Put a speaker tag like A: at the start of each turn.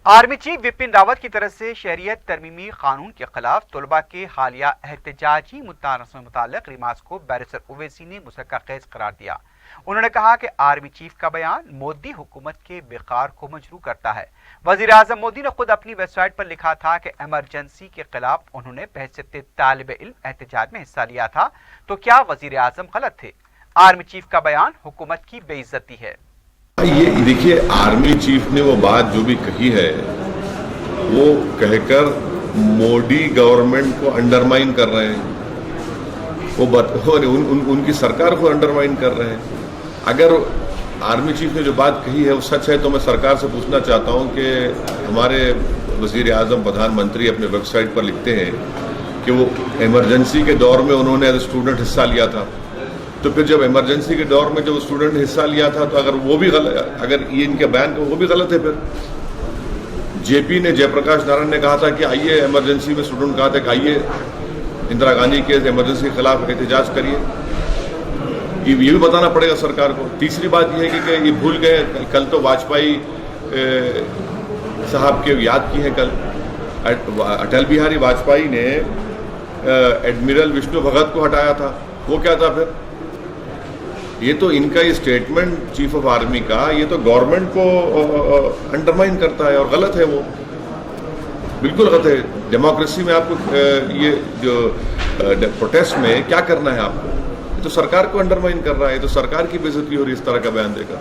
A: Army chief Bipin Rawat की तरफ से शहरियत तरमीमी कानून के खिलाफ तलबा के हालिया एहतजाजी मुद्दा से मुताल्लिक रिमार्क्स को बैरिस्टर ओवैसी ने मुसक्का खेज करार दिया। उन्होंने कहा कि आर्मी चीफ का बयान मोदी हुकूमत के बेकार को मजरू करता है। वजीर आजम मोदी ने खुद अपनी वेबसाइट पर लिखा था कि इमरजेंसी के खिलाफ उन्होंने बहैसियत तालिब इल्म एहतजाज में हिस्सा लिया था, तो क्या वजीर आजम गलत थे? आर्मी चीफ का बयान हुकूमत की बेइज्जती है।
B: ये देखिए, आर्मी चीफ ने वो बात जो भी कही है वो कहकर मोदी गवर्नमेंट को अंडरमाइन कर रहे हैं। उनकी सरकार को अंडरमाइन कर रहे हैं। अगर आर्मी चीफ ने जो बात कही है वो सच है तो मैं सरकार से पूछना चाहता हूं कि हमारे वजीर आजम प्रधानमंत्री अपने वेबसाइट पर लिखते हैं कि वो इमरजेंसी के दौर में उन्होंने एज स्टूडेंट हिस्सा लिया था। तो फिर जब इमरजेंसी के दौर में जब स्टूडेंट ने हिस्सा लिया था तो अगर वो भी गलत, अगर ये इनके बयान वो भी गलत है। फिर जेपी ने, जयप्रकाश नारायण ने कहा था कि आइए, इमरजेंसी में स्टूडेंट कहा था कि आइए इंदिरा गांधी के इमरजेंसी के खिलाफ एहतजाज करिए। ये भी बताना पड़ेगा सरकार को। तीसरी बात यह है कि ये भूल गए, कल तो वाजपेयी साहब के याद की है। कल अटल बिहारी वाजपेयी ने एडमिरल विष्णु भगत को हटाया था। वो क्या था फिर? ये तो इनका ये स्टेटमेंट चीफ ऑफ आर्मी का, ये तो गवर्नमेंट को अंडरमाइन करता है और गलत है। वो बिल्कुल गलत है। डेमोक्रेसी में आपको ये जो प्रोटेस्ट में क्या करना है आपको? ये तो सरकार को अंडरमाइन कर रहा है। ये तो सरकार की बेइज्जती हो रही है इस तरह का बयान देकर।